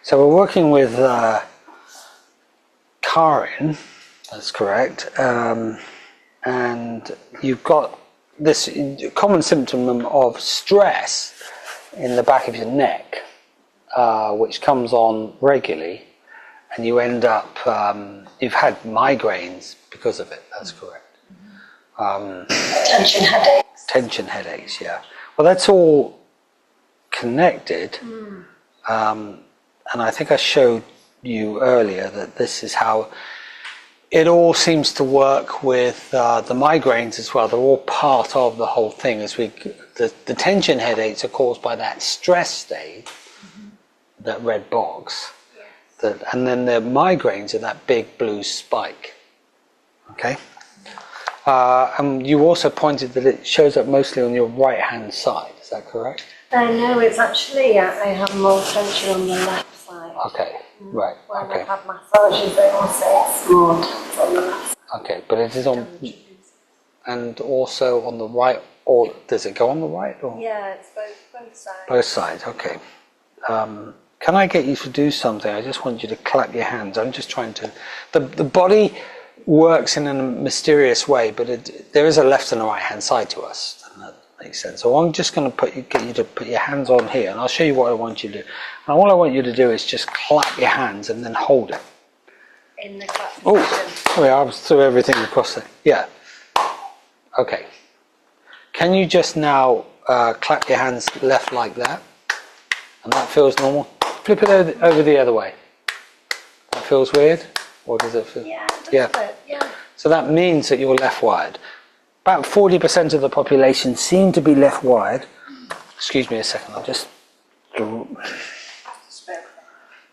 So we're working with Karin, that's correct, and you've got this common symptom of stress in the back of your neck, which comes on regularly, and you end up, you've had migraines because of it, that's correct. Tension headaches. Tension headaches, yeah. Well, that's all connected. And I think I showed you earlier that this is how it all seems to work with the migraines as well. They're all part of the whole thing. The tension headaches are caused by that stress state, that red box, and then the migraines are that big blue spike. Okay. And you also pointed that it shows up mostly on your right hand side. Is that correct? No, it's actually I have more tension on the left side. Okay, right. When Okay. I've had massages, they all say it's more tense on the left side. Okay, but it is on, and also on the right, or does it go on the right? Or? Yeah, it's both sides. Both sides, okay. Can I get you to do something? I just want you to clap your hands. I'm just trying to, the body works in a mysterious way, but there is a left and a right hand side to us. And that makes sense. So I'm just going to get you to put your hands on here, and I'll show you what I want you to do. And all I want you to do is just clap your hands and then hold it. In the clap position. Oh, yeah, I threw everything across there. Yeah. Okay. Can you just now clap your hands left like that? And that feels normal. Flip it over the other way. That feels weird? Or does it feel? Yeah, it does fit, yeah. So that means that you're left wired. About 40% of the population seem to be left wired. Excuse me a second, I'll just...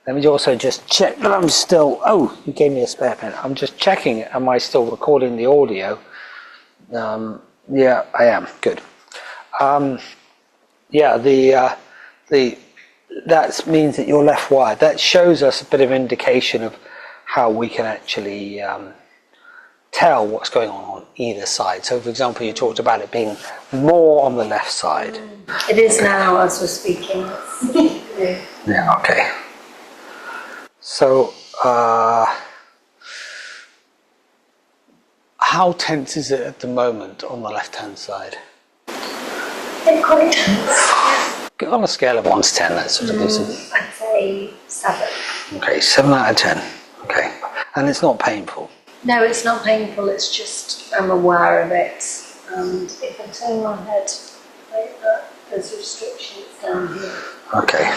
Let me also just check that I'm still... Oh, you gave me a spare pen. I'm just checking, am I still recording the audio? Yeah, I am. Good. Yeah, that means that you're left wired. That shows us a bit of indication of how we can actually tell what's going on either side. So, for example, you talked about it being more on the left side. It is now as we're speaking. Yeah, okay. So, how tense is it at the moment on the left-hand side? It's quite tense. On a scale of 1 to 10, that's sort of I'd say 7. Okay, 7 out of 10. Okay, and it's not painful. No, it's not painful. It's just I'm aware of it, and if I turn my head like that, there's restrictions down here. Okay.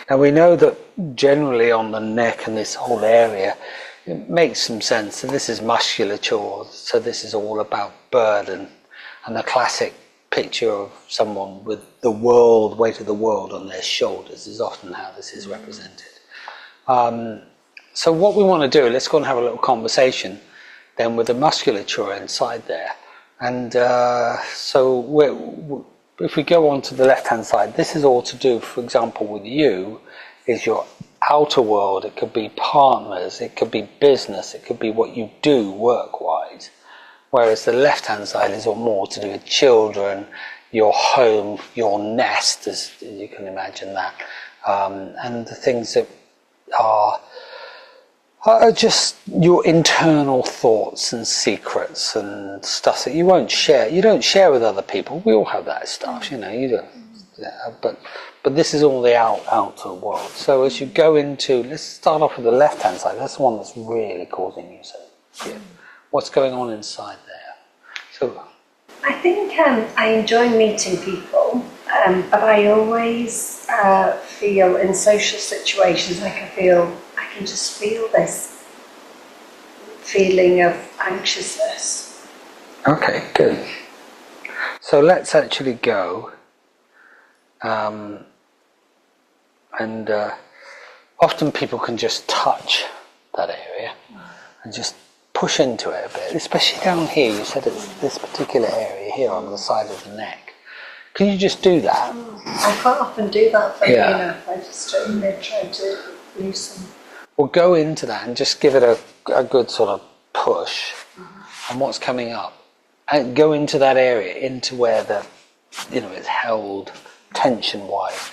Now we know that generally on the neck and this whole area, it makes some sense. So this is musculature. So this is all about burden, and the classic picture of someone with the world, weight of the world on their shoulders is often how this is represented. So what we want to do, let's go and have a little conversation then with the musculature inside there. And so if we go on to the left-hand side, this is all to do, for example, with you, is your outer world. It could be partners, it could be business, it could be what you do work-wise. Whereas the left-hand side is all more to do with children, your home, your nest, as you can imagine that, and the things that are just your internal thoughts and secrets and stuff that you won't share. You don't share with other people. We all have that stuff, you know. You don't. Yeah, but this is all the outer world. So as you go into, let's start off with the left-hand side. That's the one that's really causing you so. Yeah. What's going on inside there? So I think I enjoy meeting people, but I always feel in social situations I can just feel this feeling of anxiousness. okay, good. So let's actually go, and often people can just touch that area and just push into it a bit, especially down here. You said it's this particular area here on the side of the neck. Can you just do that? I quite often do that, funny enough. I just try to loosen. Well, go into that and just give it a good sort of push on what's coming up. And go into that area, into where it's held tension-wise.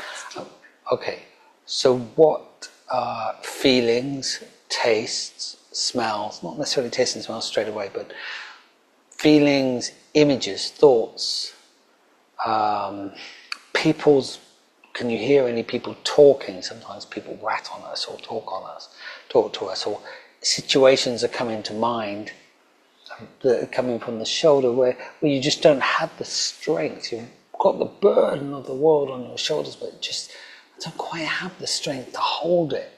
Okay, So what are feelings, tastes, smells, not necessarily tastes and smells straight away, but feelings, images, thoughts, people's, can you hear any people talking? Sometimes people rat on us or talk to us, or situations are coming to mind that are coming from the shoulder where you just don't have the strength. You've got the burden of the world on your shoulders, but just don't quite have the strength to hold it.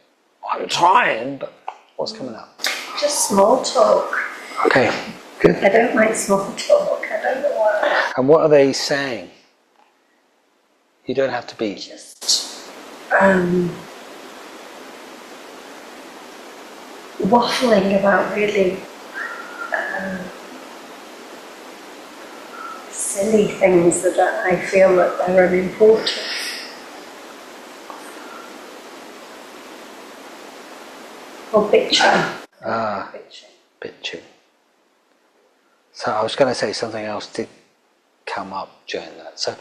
I'm trying, but what's coming up? Just small talk. Okay, good. I don't like small talk. I don't know why. And what are they saying? You don't have to be. Just waffling about really silly things that I feel that they're unimportant. Or bitching. Bitching. So I was going to say something else did come up during that. So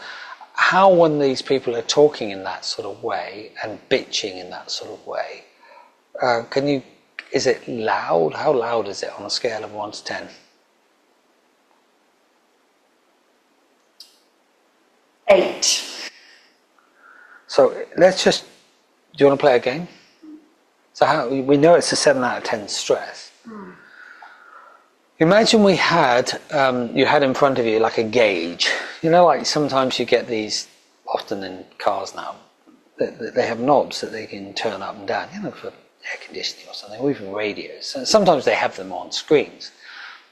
how, when these people are talking in that sort of way and bitching in that sort of way, is it loud? How loud is it on a scale of 1 to 10? 8. So let's just, do you want to play a game? So how, we know it's a 7 out of 10 stress. Imagine we had, you had in front of you like a gauge. You know, like sometimes you get these, often in cars now, they have knobs that they can turn up and down, you know, for air conditioning or something, or even radios. And sometimes they have them on screens.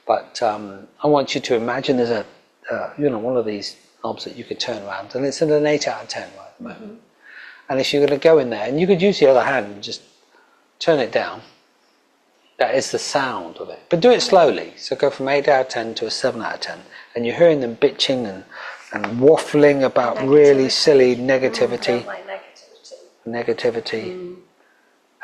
But I want you to imagine there's a, one of these knobs that you could turn around, and it's at an 8 out of 10 right at the moment. And if you're going to go in there, and you could use the other hand and just turn it down, that is the sound of it. But do it slowly. So go from 8 out of 10 to a 7 out of 10. And you're hearing them bitching and waffling about really silly negativity. I don't like negativity.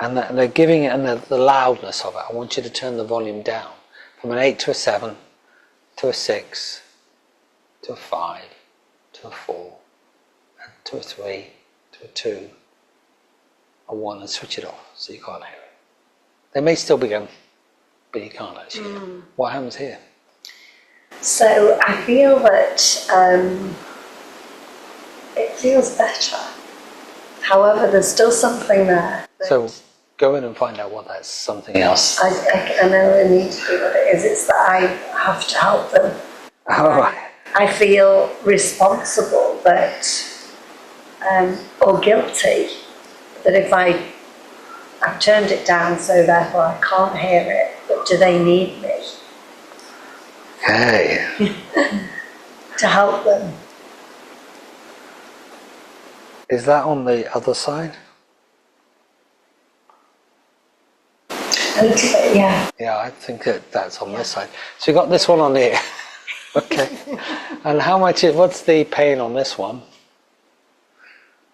And they're giving it, and the loudness of it. I want you to turn the volume down. From an 8 to a 7, to a 6, to a 5, to a 4, and to a 3, to a 2, a 1, and switch it off so you can't hear it. They may still be going, but you can't actually hear. What happens here? So I feel that it feels better. However, there's still something there. So go in and find out what that's something else. I know I need to do what it is. It's that I have to help them. All right. I feel responsible or guilty that if I've turned it down, so therefore I can't hear it, but do they need me? Okay. To help them. Is that on the other side? A little bit, yeah. Yeah, I think that's on this side. So you got this one on here. Okay. And what's the pain on this one?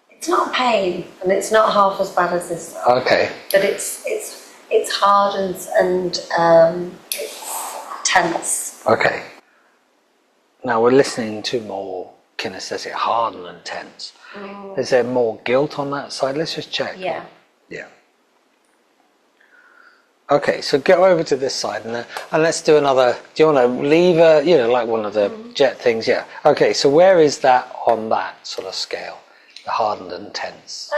It's not pain, and it's not half as bad as this one. Okay. But it's hard and it's tense. Okay. Now we're listening to more kinesthetic, hard and tense. Is there more guilt on that side? Let's just check. Yeah. Yeah. Okay, so go over to this side and let's do another. Do you want to leave like one of the jet things? Yeah. Okay, so where is that on that sort of scale? The hardened and tense.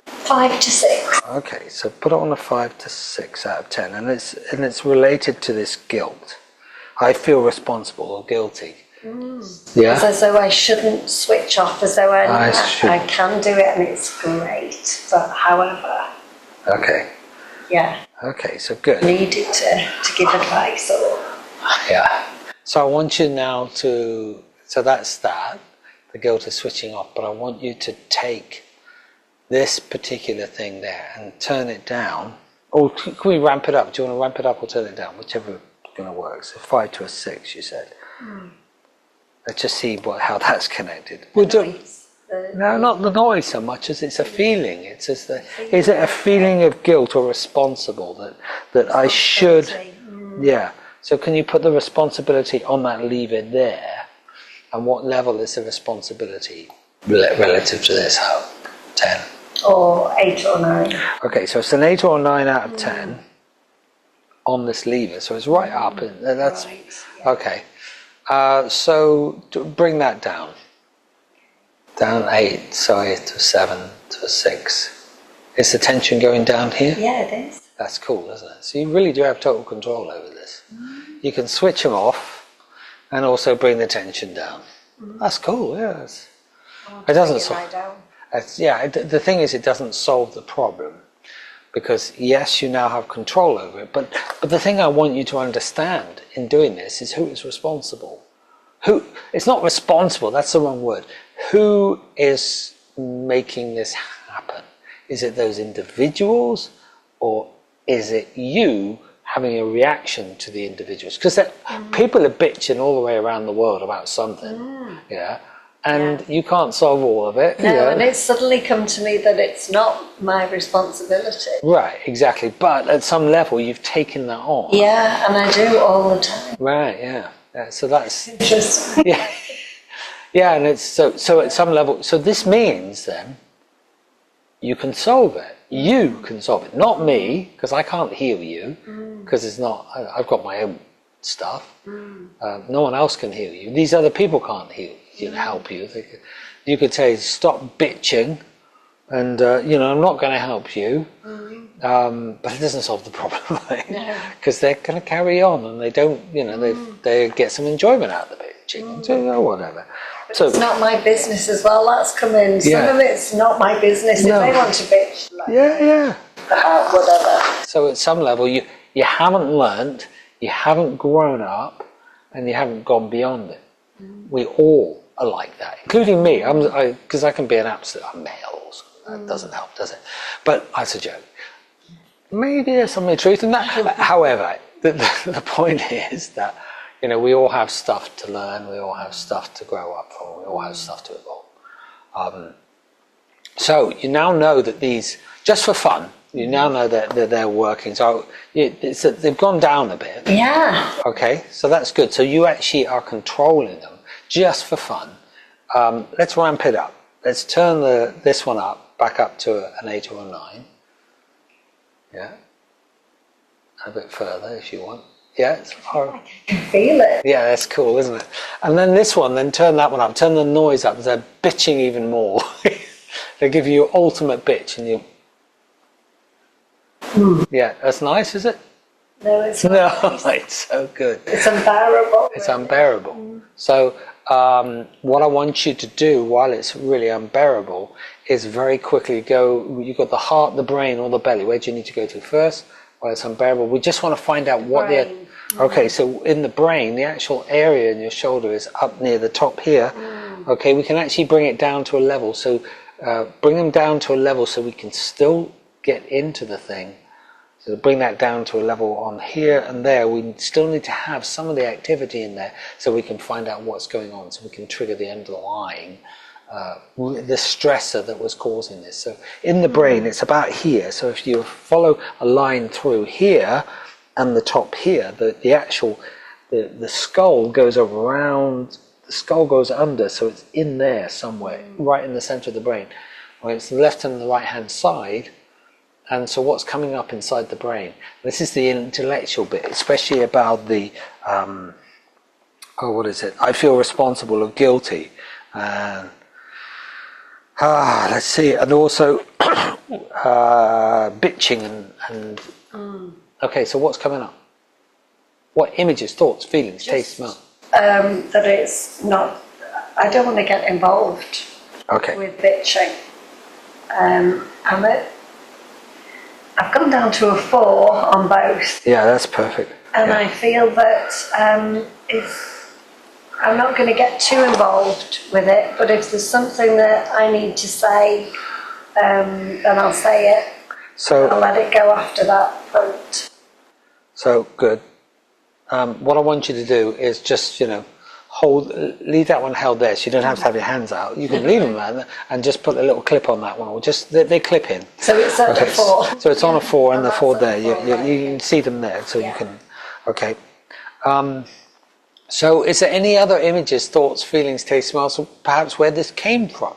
5 to 6. Okay, so put it on a 5 to 6 out of 10, and it's related to this guilt. I feel responsible or guilty. Yeah. As though I shouldn't switch off, as though I can do it and it's great, but however. Okay. Yeah. Okay, so good. Needed to give advice or. Yeah. So I want you now to. So that's that. The guilt is switching off, but I want you to take this particular thing there and turn it down. Or can we ramp it up? Do you want to ramp it up or turn it down? Whichever is going to work. So 5 to a 6, you said. Let's just see how that's connected. No, not the noise so much as it's a feeling. Is it a feeling of guilt or responsible that I should? Yeah. So can you put the responsibility on that lever there? And what level is the responsibility relative to this? 10? Or 8 or 9. Okay, so it's an 8 or a 9 out of 10 on this lever, so it's right up. That's Right, yeah. okay. So bring that down. Down 8, sorry, to 7, to 6. Is the tension going down here? Yeah, it is. That's cool, isn't it? So you really do have total control over this. You can switch them off and also bring the tension down. That's cool, yes. It doesn't Right down. the thing is, it doesn't solve the problem, because yes, you now have control over it, but the thing I want you to understand in doing this is who is responsible. It's not responsible, that's the wrong word. Who is making this happen? Is it those individuals, or is it you having a reaction to the individuals? Because people are bitching all the way around the world about something, and you can't solve all of it. No, and it's suddenly come to me that it's not my responsibility. Right, exactly. But at some level, you've taken that on. Yeah, and I do all the time. Right, yeah. So that's Interesting. yeah, and it's so at some level. So this means then you can solve it. You can solve it, not me, because I can't heal you, because it's not. I've got my own stuff. No one else can heal you. These other people can't help you. You could say, stop bitching, and I'm not going to help you. But it doesn't solve the problem, because they're going to carry on, and they don't. They get some enjoyment out of the bitching, or whatever. So it's not my business as well. That's come in. Some of it's not my business. No. If they want to bitch, about whatever. So at some level, you haven't learnt, you haven't grown up, and you haven't gone beyond it. We all are like that, including me. Because I can be an absolute male. That doesn't help, does it? But that's a joke. Maybe there's some truth in that. However, the point is that we all have stuff to learn. We all have stuff to grow up from. We all have stuff to evolve. So you now know that these, just for fun, you now know that they're working. So they've gone down a bit. Yeah. Okay, so that's good. So you actually are controlling them just for fun. Let's ramp it up. Let's turn this one back up to an 8 or a 9. Yeah. A bit further if you want. Yeah, it's hard. I can feel it. Yeah, that's cool, isn't it? And then this one, then turn that one up, turn the noise up, they're bitching even more. They give you ultimate bitch, and yeah, that's nice, is it? No, it's No, not. it's so good. It's unbearable. It's unbearable. So what I want you to do while it's really unbearable is very quickly go, you've got the heart, the brain, or the belly. Where do you need to go to first? While it's unbearable, we just want to find out what the... Okay, so in the brain, the actual area in your shoulder is up near the top here. Okay, we can actually bring it down to a level. So bring them down to a level so we can still get into the thing. So bring that down to a level on here and there. We still need to have some of the activity in there so we can find out what's going on, so we can trigger the underlying, the stressor that was causing this. So in the brain, it's about here. So if you follow a line through here and the top here, the actual, the skull goes around, the skull goes under, so it's in there somewhere, right in the center of the brain. Well, it's the left and the right hand side. And so what's coming up inside the brain? This is the intellectual bit, especially about the, what is it? I feel responsible or guilty. Let's see. And also bitching and okay, so what's coming up? What images, thoughts, feelings, taste, smell? That it's not, I don't want to get involved with bitching. I've gone down to a 4 on both. Yeah, that's perfect. And I feel that if I'm not going to get too involved with it, but if there's something that I need to say, then I'll say it. So I'll let it go after that point. So good. What I want you to do is just, leave that one held there, so you don't have to have your hands out. You can leave them there and just put a little clip on that one, or just they clip in. So it's at the 4. So it's on a 4 and the 4 there. You can see them there, so you can. Okay. So is there any other images, thoughts, feelings, taste, smells, or perhaps where this came from?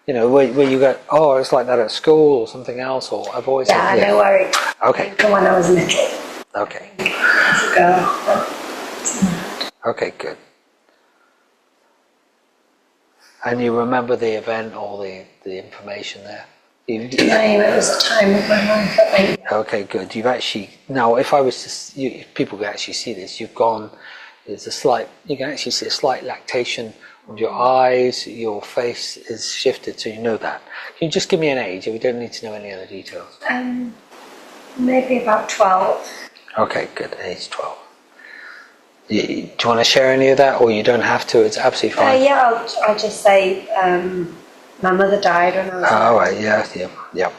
You know, where you go, oh, it's like that at school or something else, or I've always Yeah, I know where it. Okay. Even when I was little. Okay. As a girl. It's mad. Okay, good. And you remember the event or the information there? It was a time of my life, I think. Okay, good. You've actually, now if I was to, if people could actually see this, you've gone, there's a slight, you can actually see a slight lactation of your eyes, your face is shifted, so you know that. Can you just give me an age? We don't need to know any other details. Maybe about 12. Okay, good. Age 12. Do you want to share any of that, or you don't have to? It's absolutely fine. Yeah, I'll just say my mother died when I was. Oh, right, yeah.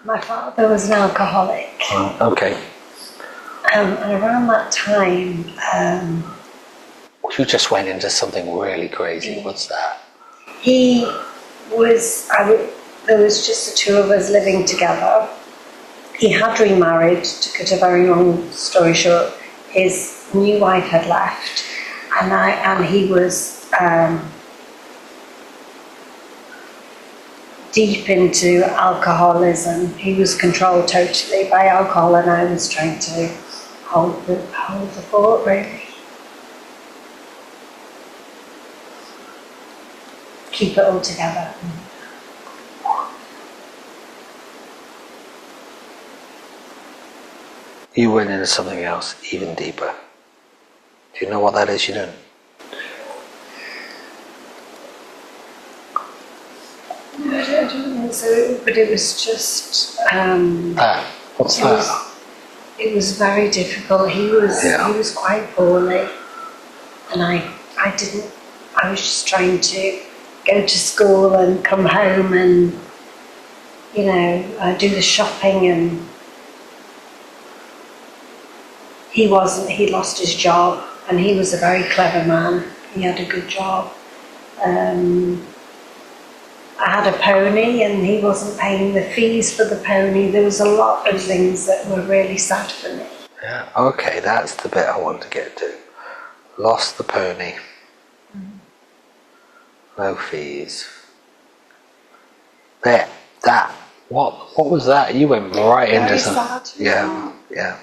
My father was an alcoholic. Okay. And around that time, You just went into something really crazy. What's that? he was. There was just the two of us living together. He had remarried. To cut a very long story short, his new wife had left, and he was deep into alcoholism. He was controlled totally by alcohol, and I was trying to hold the fort, really. Keep it all together. You went into something else even deeper. Do you know what that is? You don't? I don't know, but it was just. What's that? It was very difficult. He was quite poorly, and I was just trying to go to school and come home and, do the shopping, and he lost his job, and he was a very clever man. He had a good job. I had a pony, and he wasn't paying the fees for the pony. There was a lot of things that were really sad for me. Yeah, okay, that's the bit I want to get to. Lost the pony. No fees. There, that. What was that? You went right into something. Sad. Yeah.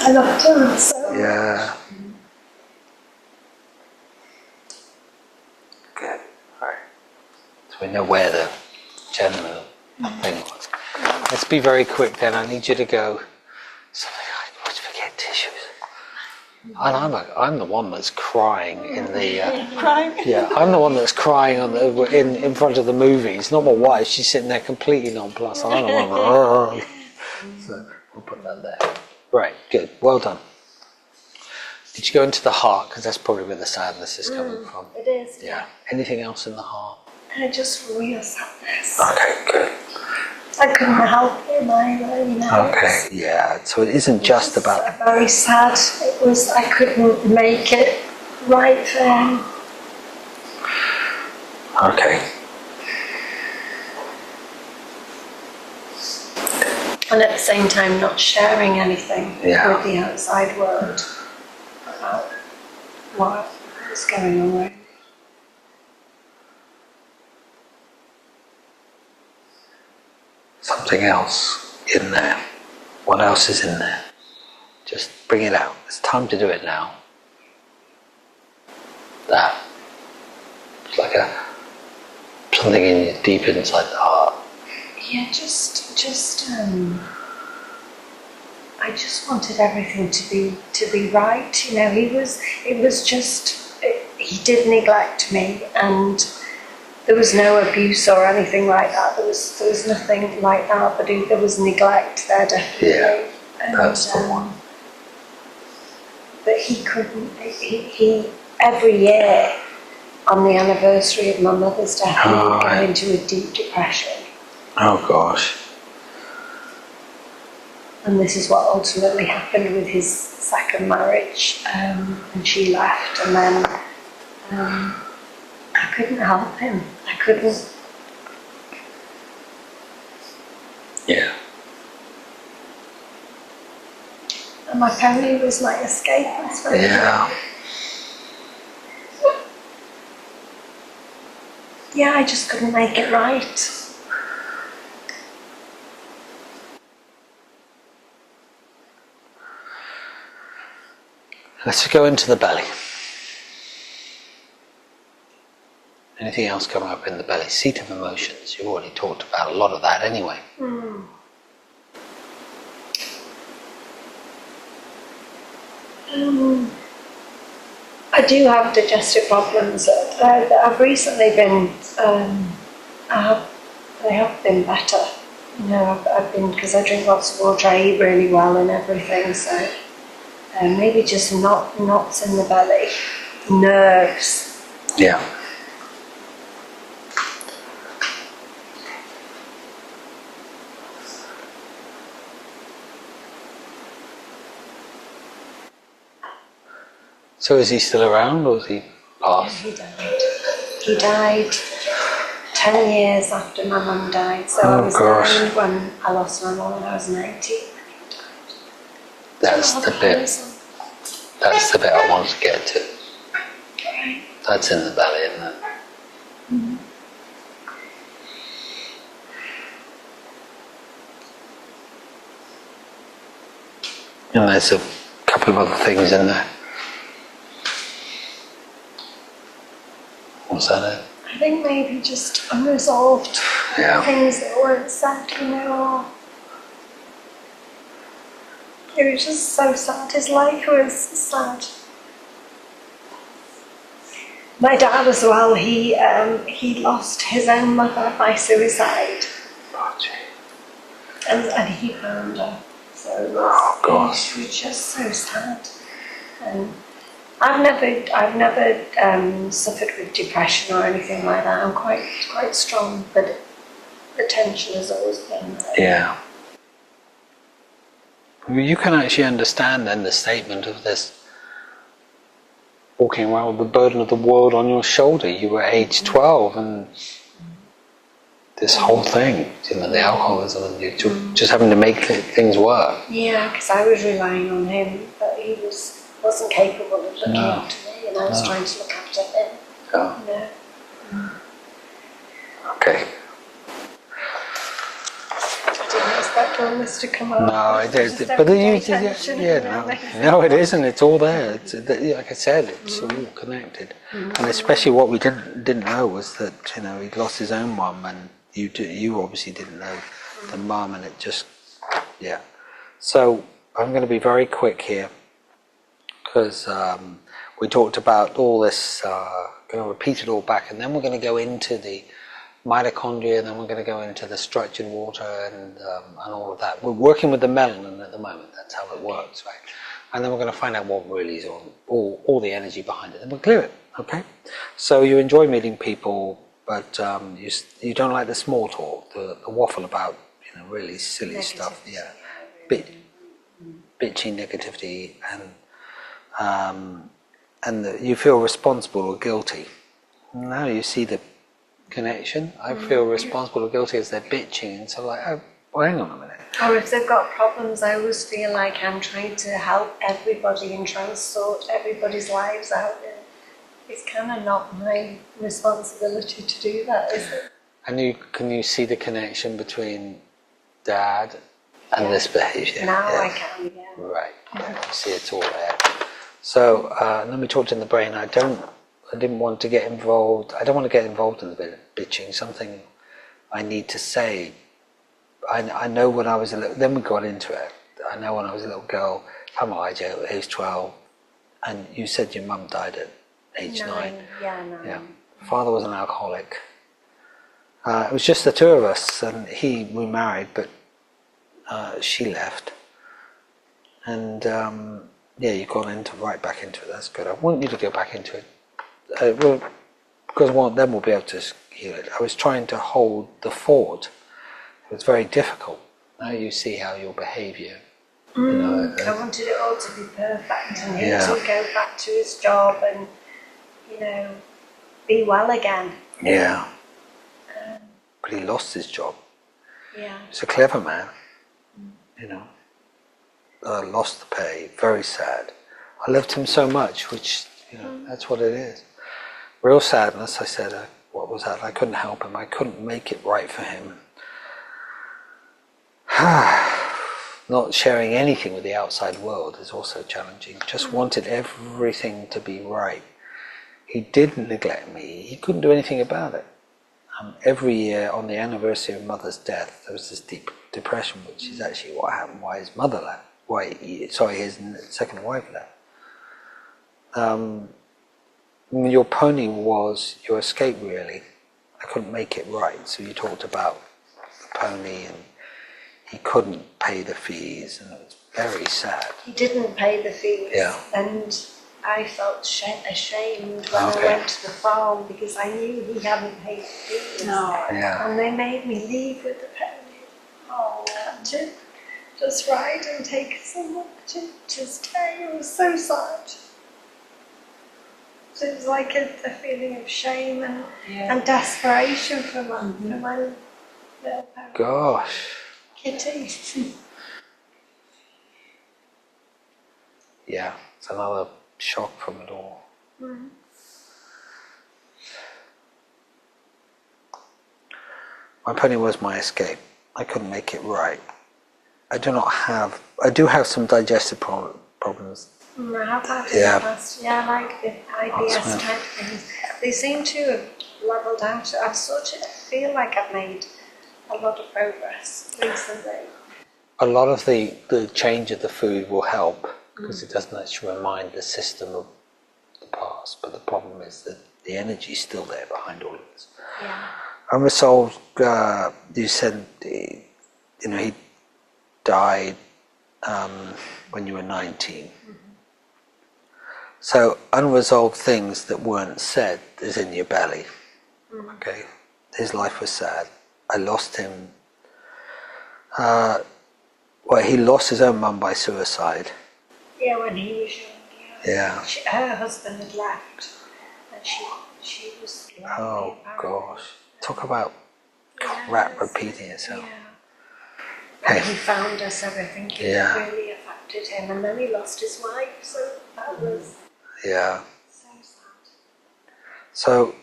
I loved him so. Yeah. Good. Alright. So we know where the general thing was. Let's be very quick then. I need you to go something like, let's forget tissues. And I'm the one that's crying in the Crying? yeah, I'm the one that's crying in front of the movies. Not my wife, she's sitting there completely nonplussed. I'm the one. So we'll put that there. Right, good, well done. Did you go into the heart? Because that's probably where the sadness is coming from. It is. Yeah. Anything else in the heart? Just real sadness. Okay, good. I couldn't help him either, Okay, yeah. So it isn't just about. Very sad. It was. I couldn't make it right for him. Okay. And at the same time, not sharing anything with the outside world about what was going on around me. Something else in there. What else is in there? Just bring it out. It's time to do it now. That. It's like something in deep inside the heart. Yeah, I just wanted everything to be right. He did neglect me, and there was no abuse or anything like that. There was nothing like that, but there was neglect there, definitely. Yeah, and, that's the one. But he couldn't. He every year on the anniversary of my mother's death, he would go into a deep depression. Oh gosh. And this is what ultimately happened with his second marriage, and she left, and then I couldn't help him. I couldn't. Yeah. And my pony was my escape. Yeah. Yeah, I just couldn't make it right. Let's go into the belly. Anything else coming up in the belly? Seat of emotions. You've already talked about a lot of that anyway. I do have digestive problems. I've recently been, they have been better. You know, I've been, because I drink lots of water, I eat really well and everything, so maybe just knots in the belly, nerves. Yeah. So is he still around, or is he passed? Yeah, he died. He died 10 years after my mum died. So I was 9 when I lost my mum, and I was 19 when he died. That's the bit I want to get to. Right. That's in the belly, isn't it? Mm-hmm. And there's a couple of other things in there. What's that? I think maybe just unresolved things that weren't said, you know. It was just so sad. His life was sad. My dad as well, he lost his own mother by suicide. Oh, gee. And he found her. So it was just so sad. And I've never suffered with depression or anything like that. I'm quite strong, but the tension has always been there. Yeah. Well, you can actually understand then the statement of this walking around with the burden of the world on your shoulder. You were age 12 and this whole thing, you know, the alcoholism and you just having to make things work. Yeah, because I was relying on him, but he wasn't capable of looking after me, and I was trying to look after him. Oh. Yeah. Okay. I didn't expect all this to come out. No, it is. But no, it isn't. It's all there. It's, like I said, it's all connected. And especially what we didn't know was that, you know, he'd lost his own mum, and you obviously didn't know the mum, and it just, yeah. So I'm going to be very quick here because we talked about all this. Going to repeat it all back, and then we're going to go into the mitochondria, and then we're going to go into the structured water and all of that. We're working with the melanin at the moment. That's how it works, right? And then we're going to find out what really is all the energy behind it, and we'll clear it. Okay. So you enjoy meeting people, but you don't like the small talk, the waffle about, you know, really silly Negativity, stuff. Yeah. Bitchy negativity, and you feel responsible or guilty. Now you see the connection. I feel responsible or guilty as they're bitching, and so like, oh, well, hang on a minute. Or if they've got problems, I always feel like I'm trying to help everybody and try and sort everybody's lives out. And it's kind of not my responsibility to do that, is it? And can you see the connection between Dad and this behaviour? Now I can, yeah. Right. Yeah. You see, it's all there. So let me talk to the brain. I didn't want to get involved. I don't want to get involved in the bit of bitching. Something I need to say. I know when I was a little. Then we got into it. I know when I was a little girl. How am I, Joe? Age 12, and you said your mum died at age 9. Yeah, 9. Yeah. Father was an alcoholic. It was just the two of us, and we married, but she left. And you got right back into it. That's good. I want you to go back into it. Because then we'll be able to heal it. I was trying to hold the fort. It was very difficult. Now you see how your behaviour. I wanted it all to be perfect, and him to go back to his job and, be well again. Yeah. But he lost his job. Yeah. He's a clever man. Lost the pay. Very sad. I loved him so much, which that's what it is. Real sadness. I said what was that? I couldn't help him. I couldn't make it right for him. Not sharing anything with the outside world is also challenging. Just wanted everything to be right. He didn't neglect me. He couldn't do anything about it. Every year on the anniversary of Mother's death, there was this deep depression, which is actually what happened, why his mother left, his second wife left. Your pony was your escape, really. I couldn't make it right, so you talked about the pony, and he couldn't pay the fees, and it was very sad. He didn't pay the fees, yeah. And I felt ashamed when I went to the farm because I knew he hadn't paid the fees. No. Yeah. And they made me leave with the pony. Oh, to just ride and take someone to stay. It was so sad. So it was like a feeling of shame and desperation for my little pony. Gosh. Kitty. Yeah, it's another shock from it all. Mm-hmm. My pony was my escape. I couldn't make it right. I do have some digestive problems. I have had in the past, like the IBS type things. They seem to have levelled out. I feel like I've made a lot of progress recently. A lot of the change of the food will help because it doesn't actually remind the system of the past. But the problem is that the energy is still there behind all of this. Yeah. Unresolved, you said, he died when you were 19. Mm-hmm. So unresolved things that weren't said is in your belly. Mm-hmm. Okay, his life was sad. I lost him. He lost his own mum by suicide. Yeah, when he was young. Yeah. Her husband had left, and she was. Oh gosh! Talk about crap repeating itself. Yeah. And he found us, everything really affected him, and then he lost his wife. So that was. Yeah. So sad. So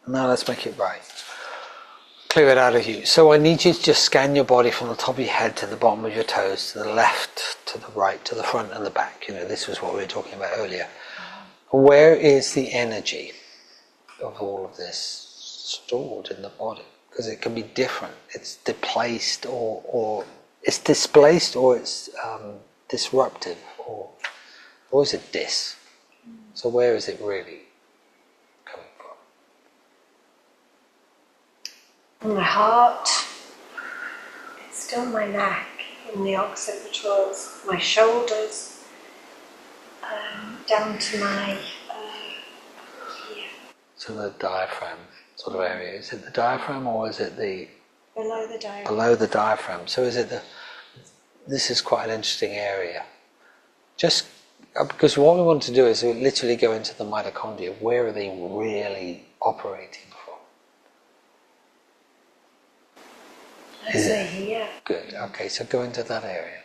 now let's make it right. Clear it out of you. So I need you to just scan your body from the top of your head to the bottom of your toes, to the left, to the right, to the front and the back. This was what we were talking about earlier. Mm-hmm. Where is the energy of all of this stored in the body? Because it can be different. It's displaced or it's displaced, or it's disruptive, or is it dis? Mm-hmm. So where is it really coming from? My heart, it's still my neck, in the occipitals, my shoulders, down to my here. So the diaphragm sort of area. Is it the diaphragm, or is it the below the diaphragm? Below the diaphragm. So is it this is quite an interesting area. Just because what we want to do is literally go into the mitochondria. Where are they really operating from? I'd say here. Good. Okay, so go into that area.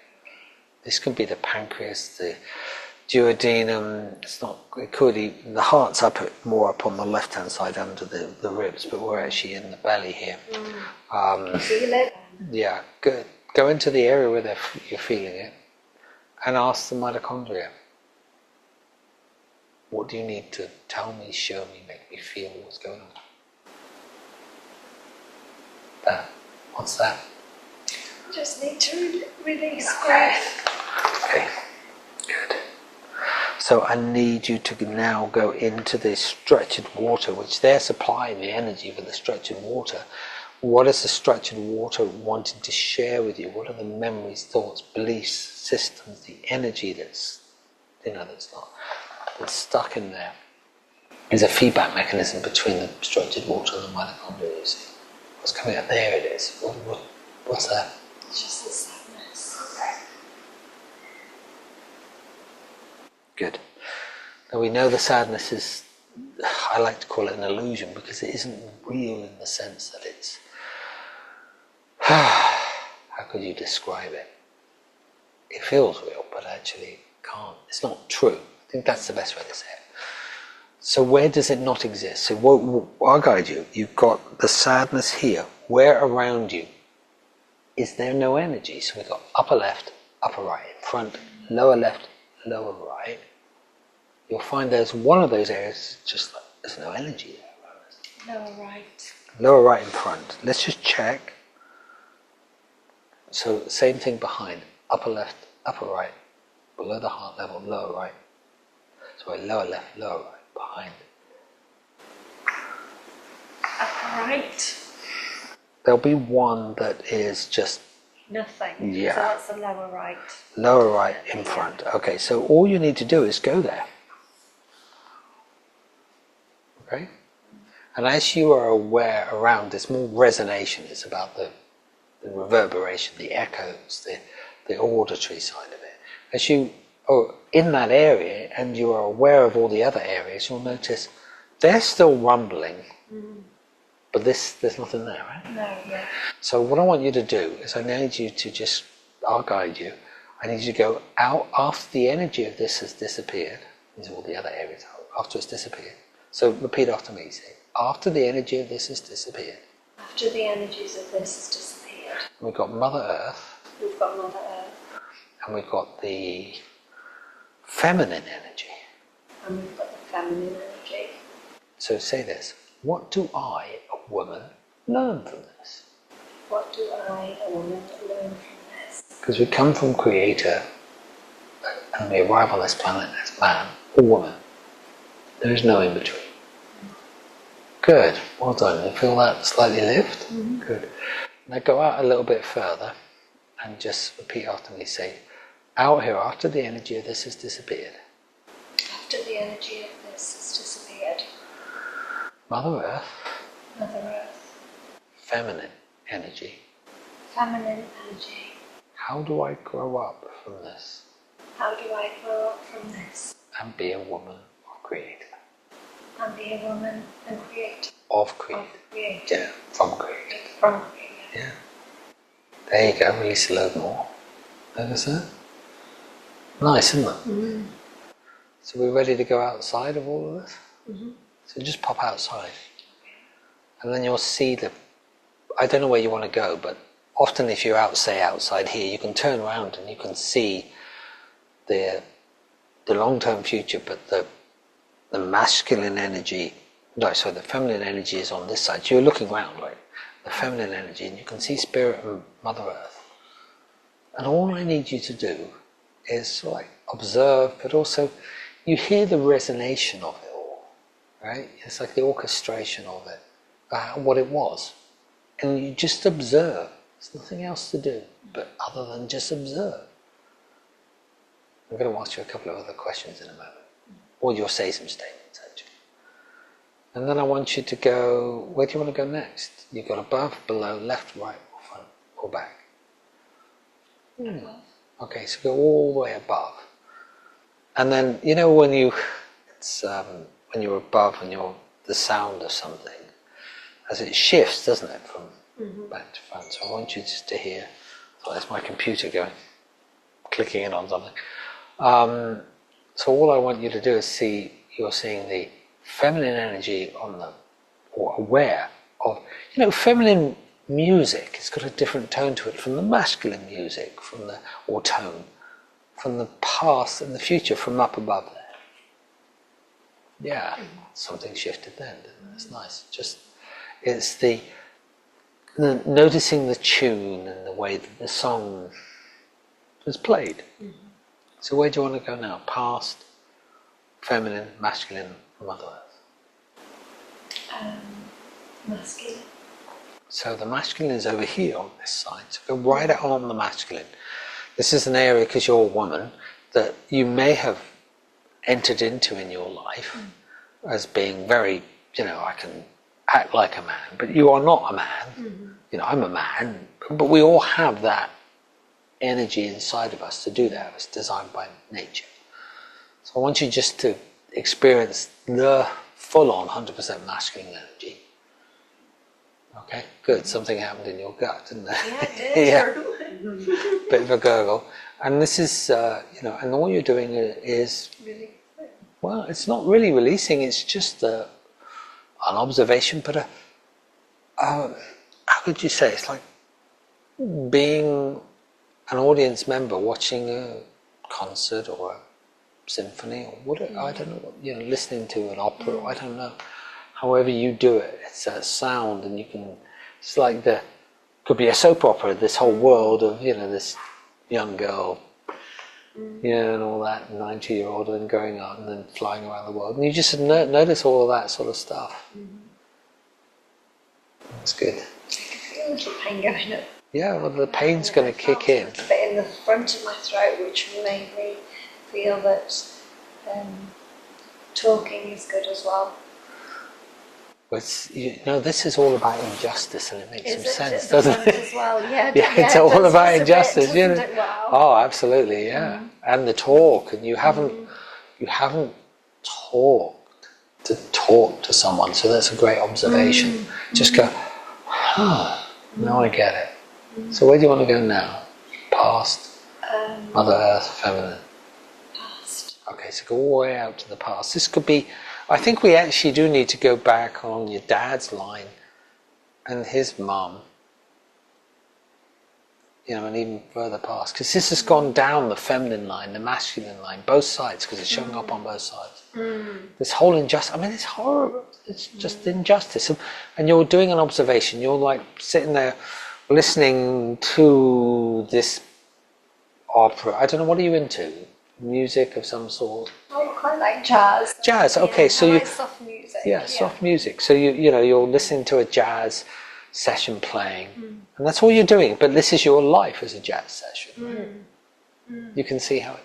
This could be the pancreas, the duodenum. It could even, the heart's more up on the left-hand side under the ribs, but we're actually in the belly here. Feel it? Yeah, good. Go into the area where you're feeling it, and ask the mitochondria. What do you need to tell me, show me, make me feel what's going on? That. What's that? Just need to release breath. Okay, good. So I need you to now go into this structured water, which they're supplying the energy for the structured water. What is the structured water wanting to share with you? What are the memories, thoughts, beliefs, systems, the energy that's stuck in there? There's a feedback mechanism between the structured water and the mitochondria, you see. What's coming out? There it is. What's that? It's just the sadness. Okay. Good. Now we know the sadness is, I like to call it an illusion, because it isn't real in the sense that it's, how could you describe it? It feels real, but actually can't. It's not true. I think that's the best way to say it. So where does it not exist? So I'll guide you. You've got the sadness here. Where around you is there no energy? So we've got upper left, upper right, in front, lower left, lower right. You'll find there's one of those areas just like there's no energy there. Lower right. Lower right in front. Let's just check. So same thing behind. Upper left, upper right, below the heart level, lower right. Sorry, lower left, lower right, behind. Upper right. There'll be one that is just Nothing. Yeah. So that's the lower right. lower right in front. Okay, so all you need to do is go there. Okay? And as you are aware around, there's more resonation. It's about the reverberation, the echoes, the auditory side of it. As you are in that area and you are aware of all the other areas, you'll notice they're still rumbling, but there's nothing there, right? No, yeah. So what I want you to do is I need you to just, I'll guide you, I need you to go out after the energy of this has disappeared. These are all the other areas, after it's disappeared. So repeat after me, say, after the energy of this has disappeared. After the energies of this has disappeared. We've got Mother Earth. We've got Mother Earth. And we've got the feminine energy. And we've got the feminine energy. So say this, what do I, a woman, learn from this? What do I, a woman, learn from this? Because we come from Creator and we arrive on this planet as man or woman. There is no in between. Good, well done. You feel that slightly lift? Good. Now go out a little bit further and just repeat after me. Say, out here after the energy of this has disappeared. After the energy of this has disappeared. Mother Earth. Mother Earth. Feminine energy. Feminine energy. How do I grow up from this? How do I grow up from this? And be a woman of Creator. And be a woman and create. Of Creator. Of Creator. Yeah, from Creator. From Creator. Yeah. There you go, release a load more. Notice that? Nice, isn't it? So we're ready to go outside of all of this? So just pop outside. And then you'll see I don't know where you want to go, but often if you're outside here, you can turn around and you can see the long-term future, but the masculine energy, the feminine energy is on this side. So you're looking around, right? The feminine energy, and you can see Spirit and Mother Earth. And all I need you to do is observe, but also you hear the resonation of it all, right? It's like the orchestration of it, what it was. And you just observe. There's nothing else to do, but other than just observe. I'm going to ask you a couple of other questions in a moment. Or you'll say some statements, actually. And then I want you to go, where do you want to go next? You've got above, below, left, right, or front, or back. Okay, so go all the way above. And then, when you're above and you're the sound of something, as it shifts, doesn't it, from back to front. So I want you just to hear, that's my computer going, clicking in on something. So all I want you to do is you're seeing the feminine energy or aware of, feminine music. It's got a different tone to it from the masculine music, or tone, from the past and the future, from up above there. Yeah, something shifted then, didn't it? It's nice. It's the noticing the tune and the way that the song was played. So where do you want to go now? Past, feminine, masculine, Mother Earth? Masculine. So the masculine is over here on this side. So go right out on the masculine. This is an area, because you're a woman, that you may have entered into in your life as being very, I can act like a man, but you are not a man. I'm a man, but we all have that energy inside of us to do that. It's designed by nature. So I want you just to experience the full-on 100% masculine energy. Okay, good. Something happened in your gut, didn't it? Yeah, it did. Yeah. Bit of a gurgle. And this is, and all you're doing is Really? Well, it's not really releasing, it's just an observation, but how could you say? It's like being an audience member watching a concert or a symphony or what, I don't know, listening to an opera, I don't know. However you do it, it's a sound, and it's like could be a soap opera, this whole world of, this young girl, and all that 90-year-old and growing up and then flying around the world. And you just notice all of that sort of stuff. That's good. I can feel a little pain going up. Yeah, well, the pain's going to kick in. A little bit in the front of my throat, which made me feel that talking is good as well. It's, this is all about injustice, and it makes some sense, It doesn't it? as well, yeah. Yeah, it's all about injustice, doesn't it? Wow. Oh, absolutely, yeah. And the talk, and you haven't talked to someone, so that's a great observation. Just go, now I get it. So where do you want to go now? Past, Mother Earth, feminine. Past. Okay, so go all the way out to the past. This could be, I think we actually do need to go back on your dad's line and his mum, and even further past. Because this has gone down the feminine line, the masculine line, both sides, because it's showing up on both sides. This whole injustice, it's horrible. It's just injustice. And you're doing an observation. You're like sitting there listening to this opera. I don't know, what are you into? Music of some sort? I quite like jazz. Jazz, okay. So I like soft music. Yeah, soft music. So you're listening to a jazz session playing, and that's all you're doing. But this is your life as a jazz session. You can see how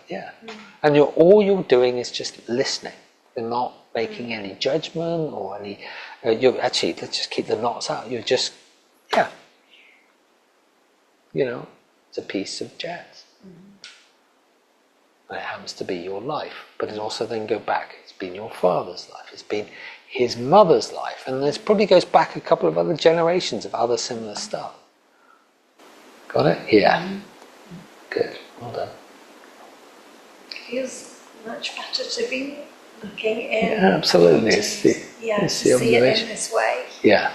and all you're doing is just listening. You're not making any judgment or any. You actually, let's just keep the knots out. You're just it's a piece of jazz. And it happens to be your life, but it also then go back. It's been your father's life. It's been his mother's life, and this probably goes back a couple of other generations of other similar stuff. Got it? Yeah. Good. Well done. It feels much better to be looking in. Yeah, absolutely. It's the to see it in this way. Yeah.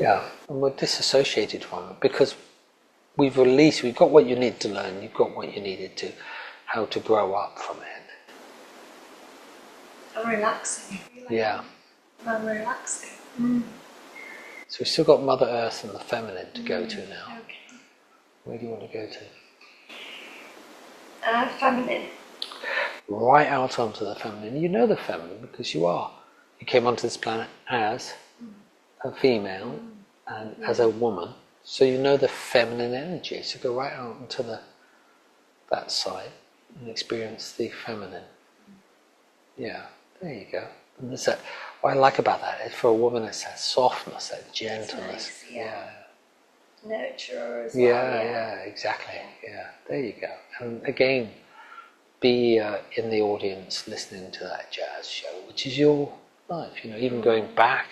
Yeah, and we're disassociated from it because we've got what you need to learn, you've got what you needed to, how to grow up from it. I'm relaxing. I feel like I'm relaxing. So we've still got Mother Earth and the feminine to go to now. Okay. Where do you want to go to? Feminine. Right out onto the feminine. You know the feminine because you came onto this planet as a female and as a woman. So you know the feminine energy. So go right out into that side and experience the feminine. Yeah, there you go. And there's what I like about that is for a woman it's that softness, that gentleness. Nice, nurturer as well. Yeah, exactly. Yeah, there you go. And again, be in the audience listening to that jazz show, which is your life. Even going back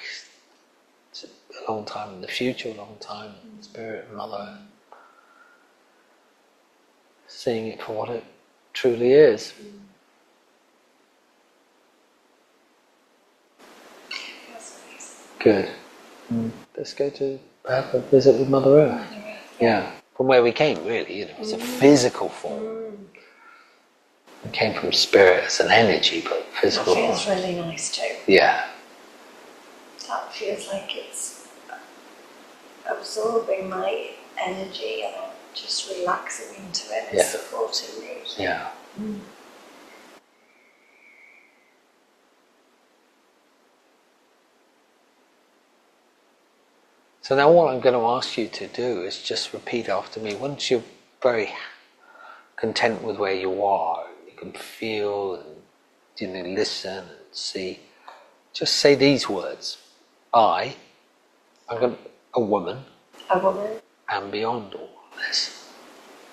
a long time in the future, a long time in spirit and mother, seeing it for what it truly is. Good. Let's go to have a visit with Mother Earth. Yeah, from where we came, really. It's a physical form. It came from spirit as an energy, but physical. That feels really nice too. Yeah. That feels like it's absorbing my energy and I'm just relaxing into it and supporting me. Yeah. So now what I'm going to ask you to do is just repeat after me. Once you're very content with where you are, you can feel and listen and see, just say these words. A woman. A woman. Am beyond all of this.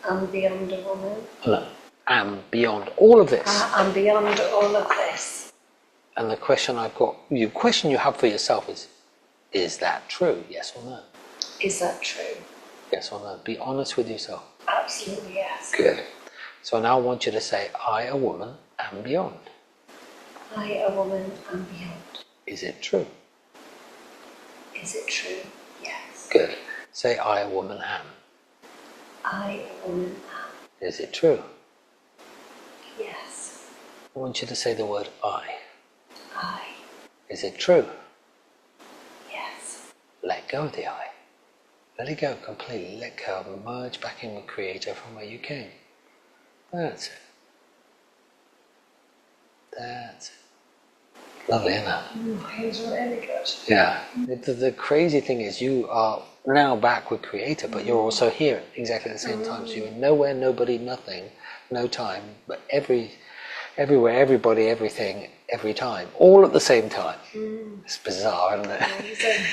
I'm beyond a woman. No, am beyond all of this. I'm beyond all of this. And the question you have for yourself is that true? Yes or no? Is that true? Yes or no? Be honest with yourself. Absolutely yes. Good. So now I want you to say, I, a woman, am beyond. I, a woman, am beyond. Is it true? Is it true? Yes. Good. Say, I, a woman, am. I, a woman, am. Is it true? Yes. I want you to say the word I. I. Is it true? Yes. Let go of the I. Let it go completely. Let go. Merge back in with Creator from where you came. That's it. That's it. Lovely, isn't it? It's really good. Yeah. The crazy thing is you are now back with Creator, but you're also here exactly at the same time. So you're nowhere, nobody, nothing, no time, but everywhere, everybody, everything, every time, all at the same time. It's bizarre, isn't it? Amazing.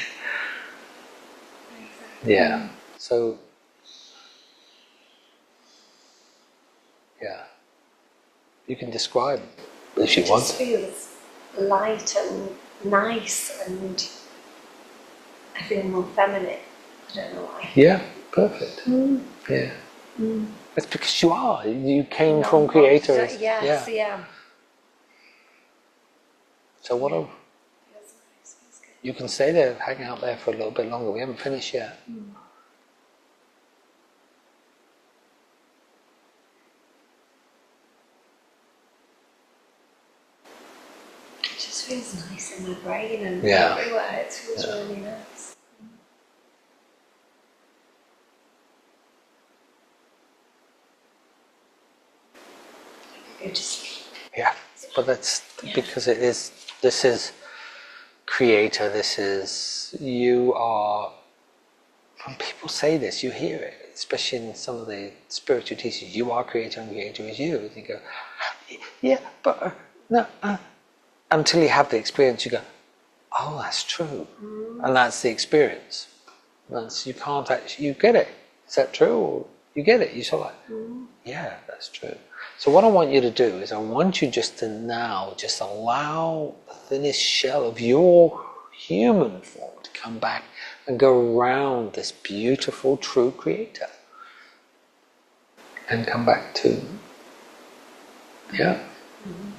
Yeah. So, yeah. You can describe if you It want. just feels light and nice, and I feel more feminine. I don't know why. Yeah, perfect. Yeah. It's because you are. You came from Creator. Yes, yeah. So what? Feels nice, feels good. You can stay there, hang out there for a little bit longer. We haven't finished yet. It just feels nice in my brain and Yeah. everywhere. It feels really nice. I could go to sleep. Yeah. But that's because it is. This is Creator. This is you are. When people say this, you hear it, especially in some of the spiritual teachings. You are Creator, and Creator is you. And you go, yeah, but no. Until you have the experience, you go, oh, that's true, and that's the experience. That's, you can't actually. You get it. Is that true? Or you get it. You sort of like, yeah, that's true. So what I want you to do is I want you just to now just allow the thinnest shell of your human form to come back and go around this beautiful true Creator and come back to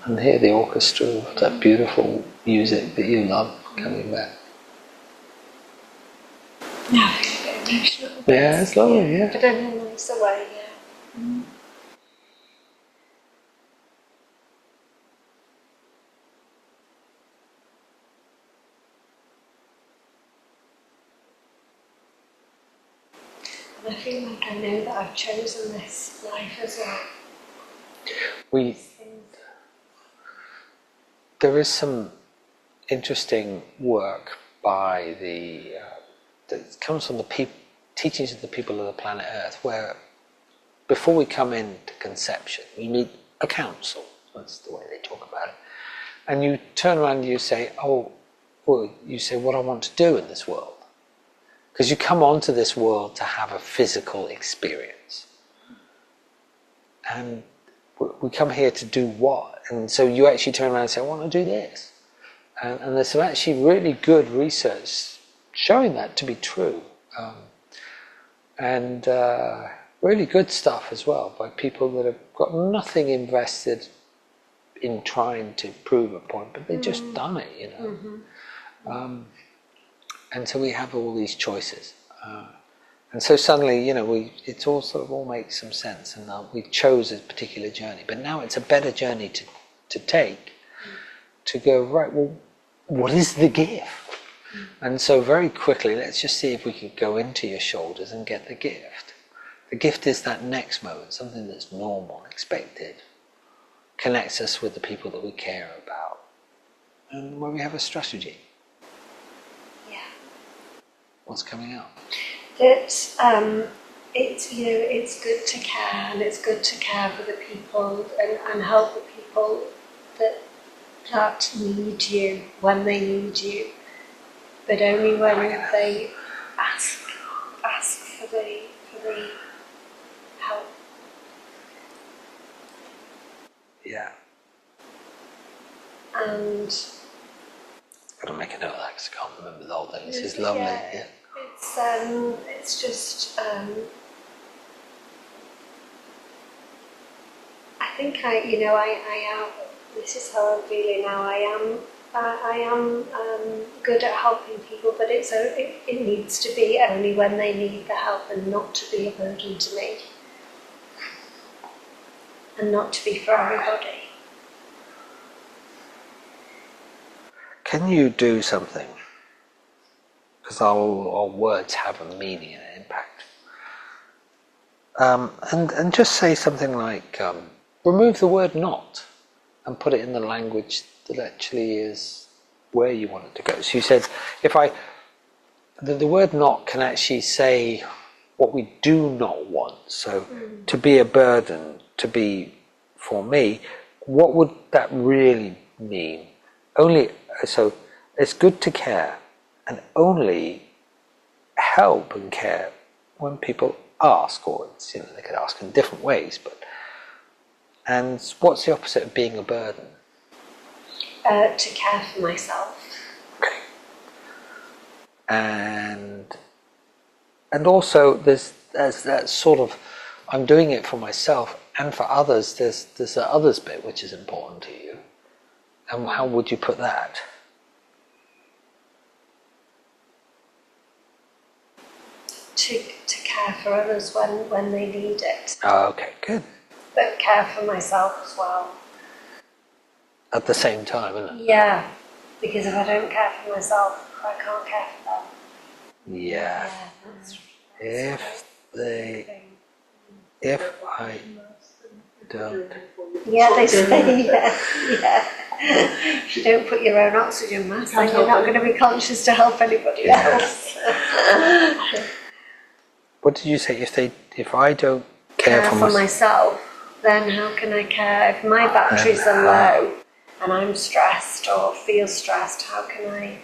and hear the orchestra of that beautiful music that you love coming back. Yeah, I feel a bit emotional. Yeah, it's lovely, yeah. But in a nice way, yeah. And I feel like I know that I've chosen this life as well. There is some interesting work by that comes from the teachings of the people of the planet Earth, where before we come into conception, we meet a council. That's the way they talk about it. And you turn around and you say, you say, what I want to do in this world. Because you come onto this world to have a physical experience. And we come here to do what? And so you actually turn around and say, I want to do this. And there's some actually really good research showing that to be true. And really good stuff as well by people that have got nothing invested in trying to prove a point, but they've just done it, you know. And so we have all these choices. And so suddenly, you know, it's all sort of all makes some sense, and we chose a particular journey. But now it's a better journey to take, to go, right, well, what is the gift? And so very quickly, let's just see if we can go into your shoulders and get the gift. The gift is that next moment, something that's normal, expected, connects us with the people that we care about, and where we have a strategy. Yeah. What's coming up? That it's, you know, it's good to care, and it's good to care for the people and help the people that need you when they need you, but only when they ask for the help. Yeah. And Got to make a note of that because I can't remember the whole thing. This is lovely. Yeah. It's just think I am. This is how I'm feeling now. I am good at helping people, but it needs to be only when they need the help, and not to be a burden to me, and not to be for everybody. Can you do something? Because our words have a meaning and an impact. And just say something like, remove the word not and put it in the language that actually is where you want it to go. So you said, the word not can actually say what we do not want. So to be a burden, to be for me, what would that really mean? So it's good to care, and only help and care when people ask, or they could ask in different ways. And what's the opposite of being a burden? To care for myself. Okay. And also there's that sort of, I'm doing it for myself and for others. There's the others bit which is important to you. And how would you put that? To care for others when they need it. Oh, okay, good. But care for myself as well. At the same time, isn't it? Yeah, because if I don't care for myself, I can't care for them. Yeah. If I don't. Yeah, they say, yeah. If you don't put your own oxygen mask, then you're not going to be conscious to help anybody else. What did you say? If I don't care for myself, then how can I care? If my batteries are low and I'm stressed or feel stressed, how can I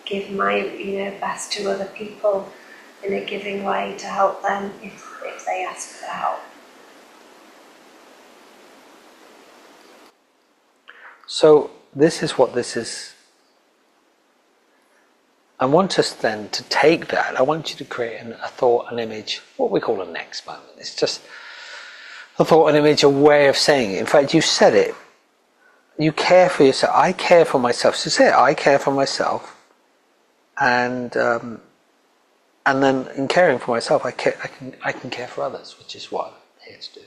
give my best to other people in a giving way to help them if they ask for help? So this is what this is. I want us then to take that. I want you to create a thought, an image, what we call a next moment. It's just a thought, an image, a way of saying it. In fact, you said it. You care for yourself. I care for myself. So say it, I care for myself. And then in caring for myself, I can care for others, which is what I'm here to do.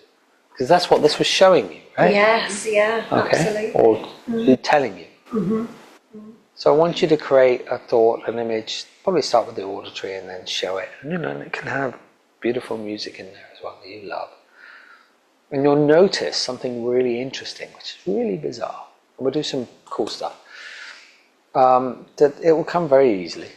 Because that's what this was showing you, right? Yes, yeah, okay. absolutely. Or telling you. Mm-hmm. So I want you to create a thought, an image, probably start with the auditory and then show it. And it can have beautiful music in there as well that you love. And you'll notice something really interesting, which is really bizarre. And we'll do some cool stuff. That it will come very easily.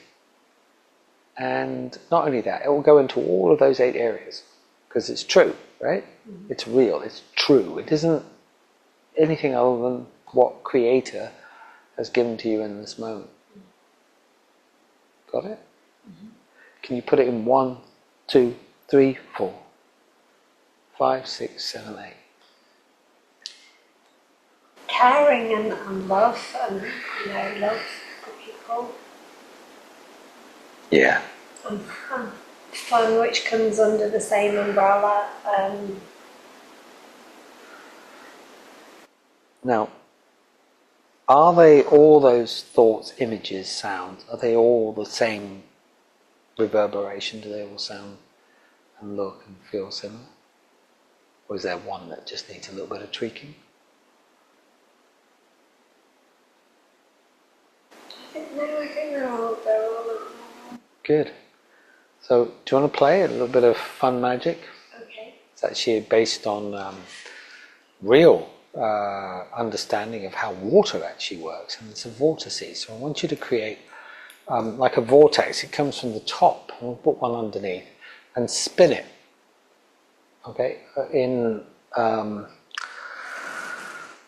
And not only that, it will go into all of those 8 areas. Because it's true, right? Mm-hmm. It's real, it's true. It isn't anything other than what Creator has given to you in this moment. Got it? Mm-hmm. Can you put it in 1, 2, 3, 4, 5, 6, 7, 8? Caring and love, and love for people. Yeah. And fun, which comes under the same umbrella. Now, are they all those thoughts, images, sounds? Are they all the same reverberation? Do they all sound and look and feel similar? Or is there one that just needs a little bit of tweaking? I think they're all. Good. So, do you want to play a little bit of fun magic? Okay. It's actually based on real understanding of how water actually works, and it's a vortice. So I want you to create like a vortex. It comes from the top, and we'll put one underneath and spin it. Okay, in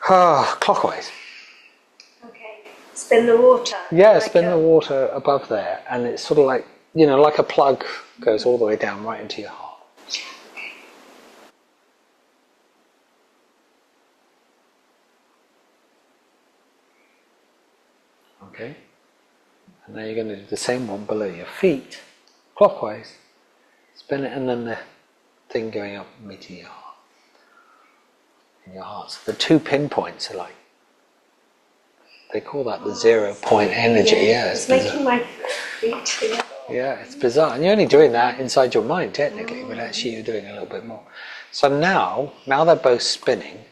clockwise. Okay, spin the water. Yeah, like spin the water above there, and it's sort of like like a plug goes all the way down right into your heart. Okay, and now you're going to do the same one below your feet, clockwise, spin it, and then the thing going up meeting your heart. in your heart. So the 2 pinpoints are like, they call that the 0 point energy. Yeah, it's making my feet feel. Yeah, it's bizarre. And you're only doing that inside your mind, technically, but actually you're doing a little bit more. So now they're both spinning,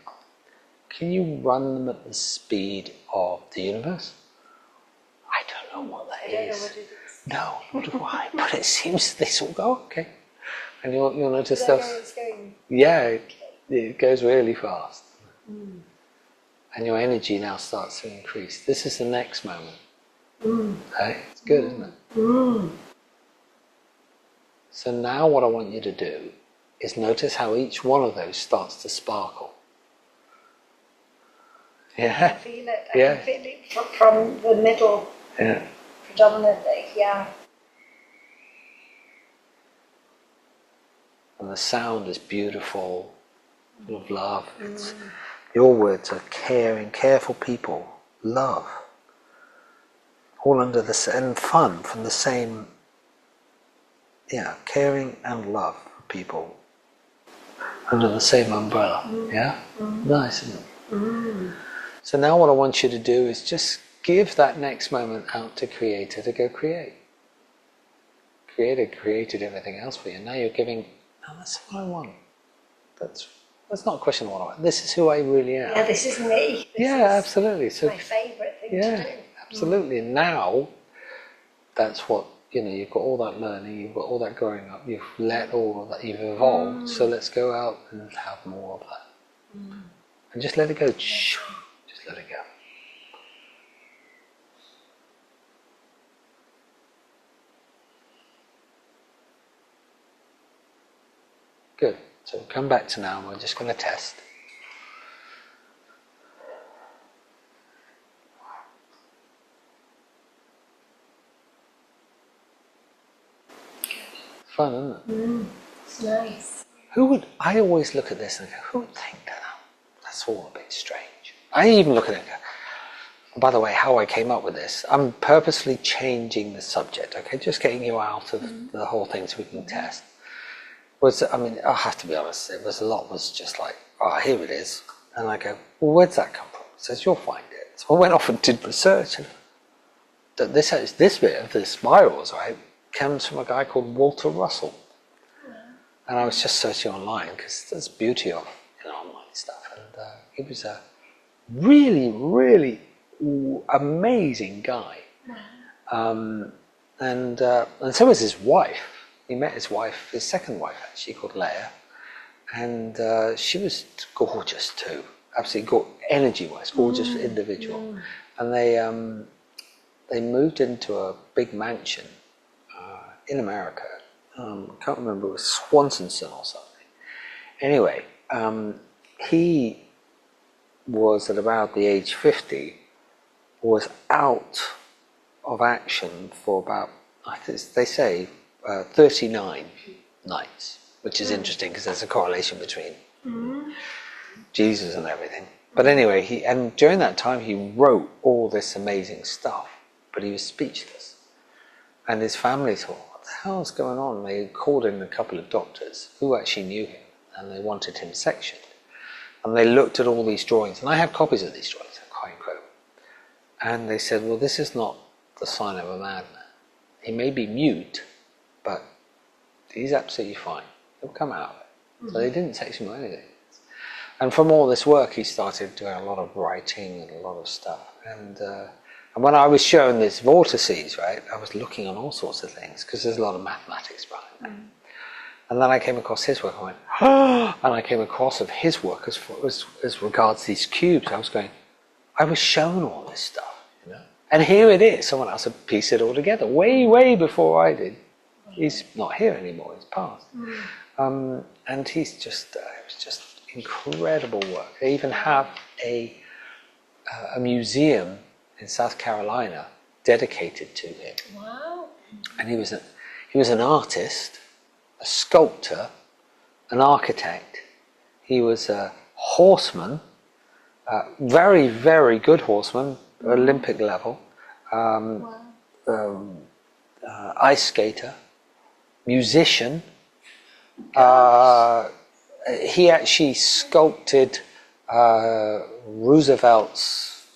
can you run them at the speed of the universe? I don't know what that is. I don't know what it is. No, nor do I. But it seems this will go okay. And you'll notice Is that those. how it's going? Yeah, it goes really fast. And your energy now starts to increase. This is the next moment. Okay? It's good, isn't it? So now what I want you to do is notice how each one of those starts to sparkle. I Yeah? can feel it. I can feel it from the middle, Yeah. predominantly, yeah. And the sound is beautiful, full of love. Your words are caring, careful people, love. All under the and fun from the same, caring and love for people under the same umbrella. Yeah? Nice, isn't it? So now what I want you to do is just give that next moment out to Creator to go create. Creator created everything else for you. Now you're giving, that's what I want. That's not a question of what I want. This is who I really am. Yeah, this is me. This is absolutely. So my favourite thing to do. absolutely. Now, that's what, you've got all that learning, you've got all that growing up, you've let all of that, you've evolved, so let's go out and have more of that. And just let it go. Just let it go. Good. So come back to now, and we're just going to test. Fun, isn't it? It's nice. I always look at this and go, who would think that? That's all a bit strange. I even look at it and go, by the way, how I came up with this, I'm purposely changing the subject, okay? Just getting you out of the whole thing so we can test. I have to be honest, a lot was just like, here it is. And I go, well, where'd that come from? It says, you'll find it. So I went off and did research, and this bit of the spirals, right, comes from a guy called Walter Russell. And I was just searching online because there's beauty of online stuff, and he was a really, really amazing guy. And so was his wife. He met his wife, his second wife actually, called Leia, and she was gorgeous too, absolutely energy-wise, gorgeous individual. And they moved into a big mansion in America. Can't remember, it was Swansonson or something. Anyway, he was at about the age 50, was out of action for about, they say, 39 nights, which is interesting because there's a correlation between Jesus and everything. But anyway, and during that time he wrote all this amazing stuff, but he was speechless. And his family thought, what the hell's going on? They called in a couple of doctors who actually knew him, and they wanted him sectioned. And they looked at all these drawings, and I have copies of these drawings, they're quite incredible. And they said, well, this is not the sign of a madman. He may be mute, but he's absolutely fine. He'll come out of it. So they didn't section him or anything. And from all this work, he started doing a lot of writing and a lot of stuff. And when I was shown this vortices, right, I was looking on all sorts of things because there's a lot of mathematics behind that. And then I came across his work. I went, and I came across of his work as regards these cubes. I was shown all this stuff, And here it is. Someone else had pieced it all together way, way before I did. He's not here anymore. He's passed. And he's just, it was just incredible work. They even have a museum in South Carolina dedicated to him. Wow. And he was an artist, a sculptor, an architect. He was a horseman, very, very good horseman, Olympic level, ice skater, musician. He actually sculpted Roosevelt's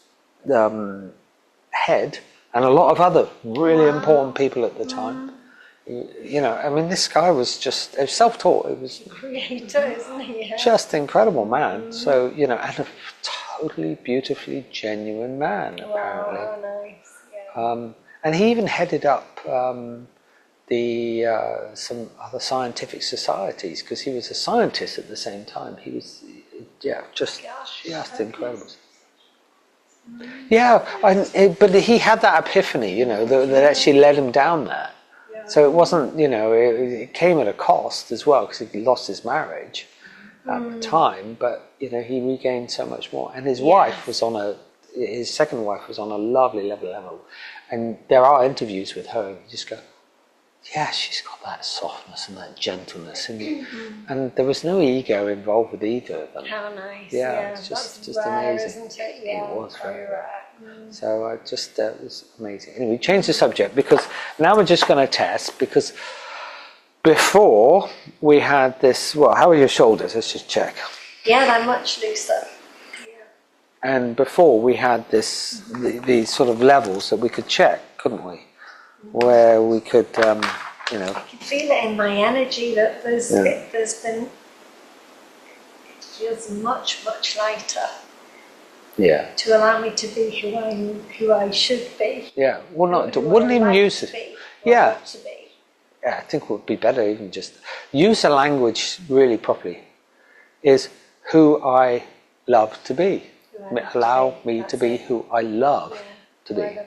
head, and a lot of other really important people at the time. You know, I mean, this guy was just self-taught. It was Creator, isn't he? Yeah. just incredible man. So, you know, and a totally beautifully genuine man, apparently. Wow, nice. Yeah. And he even headed up some other scientific societies because he was a scientist at the same time. He was, just incredible. Yeah, but he had that epiphany, you know, that actually led him down there. So it wasn't, you know, it came at a cost as well because he lost his marriage at the time. But you know, he regained so much more, and his wife was his second wife was on a lovely level. And there are interviews with her, and you just go, yeah, she's got that softness and that gentleness, and there was no ego involved with either of them. How nice. Yeah, it's just rare, amazing. Isn't it? Yeah, it was very rare. So I just it was amazing. Anyway, we changed the subject because now we're just going to test. Because before we had this, well, how are your shoulders? Let's just check. Yeah, they're much looser. Yeah. And before we had this, these sort of levels that we could check, couldn't we? Where we could, you know. I can feel it in my energy that there's been. It feels much lighter. Yeah. To allow me to be who I should be. Yeah. Well, wouldn't even use it. Yeah. To be. Yeah, I think it would be better even just use the language really properly. Is who I love to be. Allow me to be who I love to be.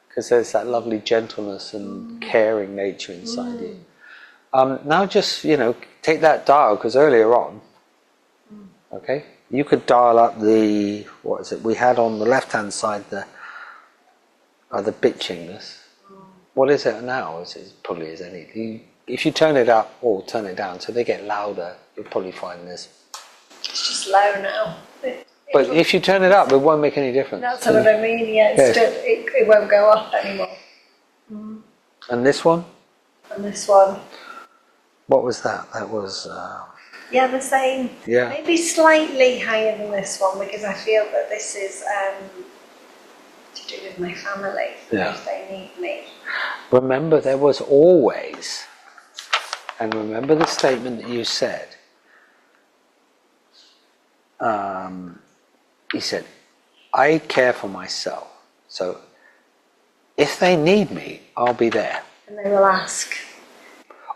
Because there's that lovely gentleness and caring nature inside you. Now just, you know, take that dial, because earlier on, okay, you could dial up the, what is it, we had on the left-hand side the bitchingness. What is it now? It probably is anything. If you turn it up or turn it down, so they get louder, you'll probably find this. It's just low now. But if you turn it up, it won't make any difference. That's what I mean, yeah. It won't go up anymore. And this one? And this one. What was that? That was... yeah, the same. Yeah. Maybe slightly higher than this one, because I feel that this is to do with my family, if they need me. Remember, there was always, and remember the statement that you said, he said, I care for myself, so if they need me, I'll be there. And they will ask.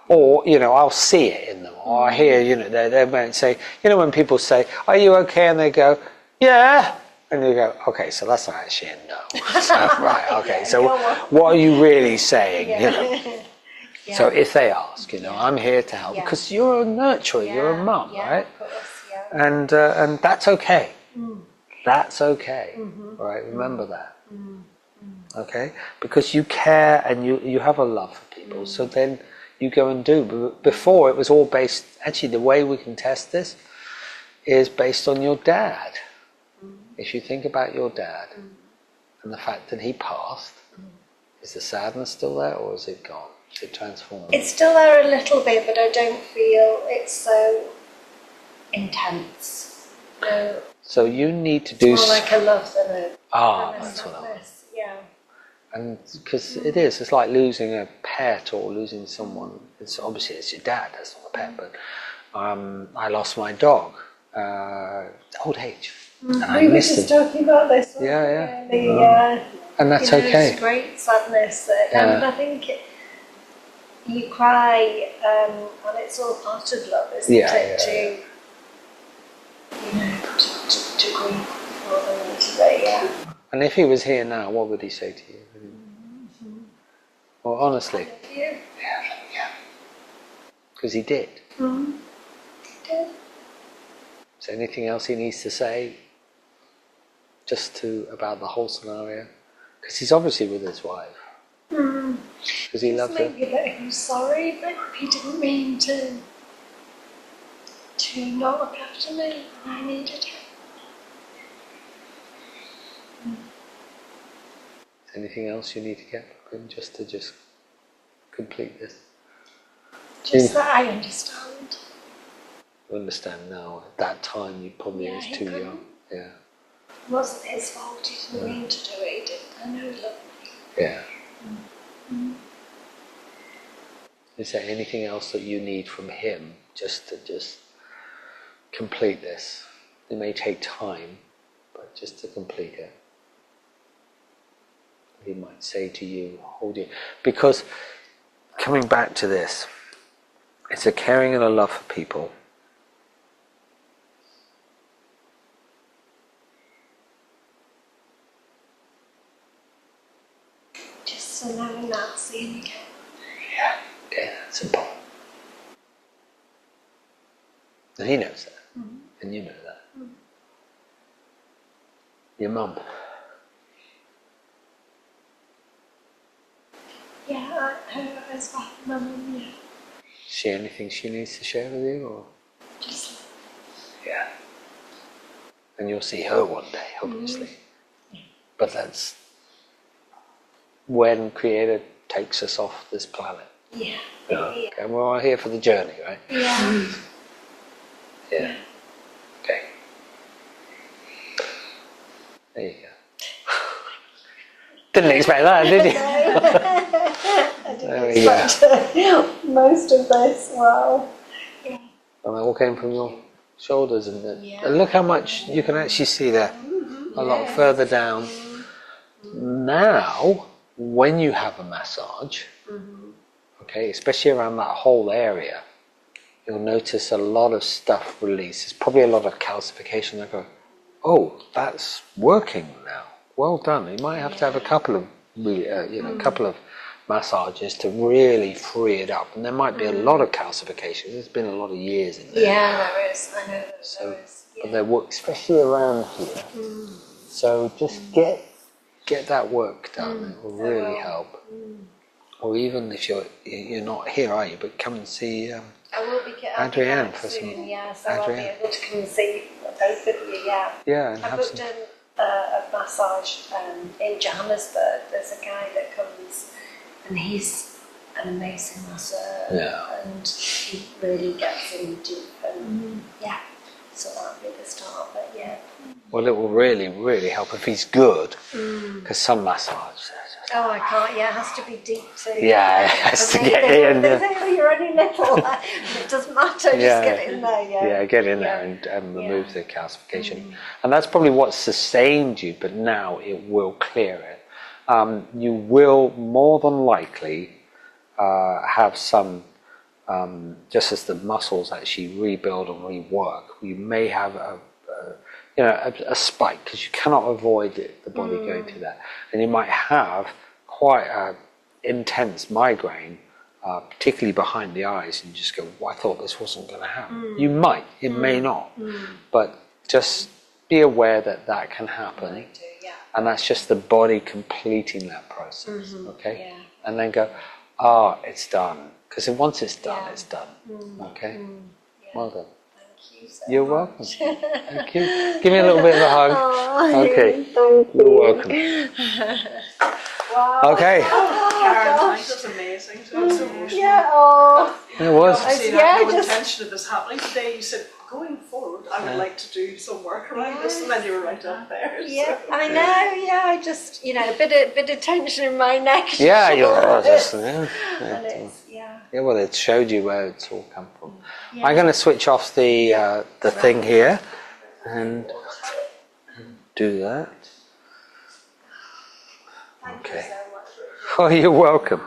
Or, you know, I'll see it in them. Or I hear, you know, they might say, you know, when people say, are you okay? And they go, yeah. And you go, okay, so that's not actually a no. So, right, okay, so what are you really saying? You know? So if they ask, you know, I'm here to help. Because you're a nurturer, you're a mum, right? Of course, and that's okay. That's okay, right? Remember that, okay? Because you care and you have a love for people. So then you go and do. But before it was all based. Actually, the way we can test this is based on your dad. If you think about your dad and the fact that he passed, is the sadness still there or is it gone? Is it transformed? It's still there a little bit, but I don't feel it's so intense. No. So you need to do... It's more like a love than a... that's what I want. Yeah. And because it's like losing a pet or losing someone. It's obviously it's your dad, that's not a pet, but I lost my dog, old age. And We were just talking about this. Yeah. Really, and that's okay. It's great sadness. And I think you cry, and it's all part of love, isn't it? To grieve for them today, And if he was here now, what would he say to you? Well, honestly. Yeah. Because he did. He did. Is there anything else he needs to say? About the whole scenario? Because he's obviously with his wife. Because he loves her. Maybe that he was sorry, but he didn't mean to not look after me. I needed him. Is there anything else you need to get from him just to complete this? Just that I understand. You understand now. At that time, you probably was he too couldn't. young. Yeah. It wasn't his fault. He didn't mean to do it. He didn't. I know he loved me. Yeah. Is there anything else that you need from him just to complete this? It may take time, but just to complete it. He might say to you, hold you. Because coming back to this, it's a caring and a love for people. Just so now and now, see him again. Yeah, that's important. And he knows that. And you know that. Your mum. Yeah, her as well, Mum, yeah. Is there anything she needs to share with you? Or? Just Yeah. And you'll see her one day, obviously. But that's when Creator takes us off this planet. yeah. And we're all here for the journey, right? Yeah. Yeah. Okay. There you go. Didn't expect that, did you? I There we didn't expect most of this. Wow. Yeah. And that all came from your shoulders, and Yeah. and look how much you can actually see there. A lot further down. Now, when you have a massage, okay, especially around that whole area, you'll notice a lot of stuff release. There's probably a lot of calcification. I go, oh, that's working now. Well done. You might have to have a couple of, couple of massages to really free it up. And there might be a lot of calcification. There's been a lot of years in there. Yeah, there is. I know that there is. Yeah. But they work, especially around here. So just get that work done. It will really help. Or even if you're not here, are you? But come and see I will be Adrienne back for some. soon, yeah, so I'll be Adrienne. able to come and see both of you, yeah. Yeah, and I have booked some. a massage in Johannesburg. There's a guy that comes and he's an amazing masseur. Yeah. And he really gets in deep and yeah, so that'll be the start, but yeah. Well, it will really, really help if he's good. Because some massage. Oh, I can't, yeah, it has to be deep too. Yeah, it has to get in. They say, oh, you're only little. It doesn't matter, just get in there, yeah. Yeah, get in there and remove the calcification. And that's probably what sustained you, but now it will clear it. You will more than likely have some, just as the muscles actually rebuild and rework, you may have a spike, because you cannot avoid the body going through that. And you might have quite an intense migraine, particularly behind the eyes, and you just go, well, I thought this wasn't going to happen. You might, it may not, but just be aware that can happen. I do, yeah. And that's just the body completing that process, okay? Yeah. And then go, it's done. Because once it's done, it's done, okay? Yeah. Well done. Thank you so You're much. welcome. Thank you. Give me a little bit of a hug. Oh, Okay. thank You're you. welcome. Wow. Okay. Karen, thanks, that's amazing. So it's emotional. Yeah, oh. It was. Obviously, Yeah, had no just- intention of this happening today. You said, going forward, I would like to do some work around this, and then you were right up there. Yeah, so. I know, yeah, I just, a bit of tension in my neck. Yeah, you're just, And yeah. it's, yeah. Yeah, well, it showed you where it's all come from. Yeah. I'm going to switch off the thing here and do that. Thank Okay. you so much. Oh, you're welcome.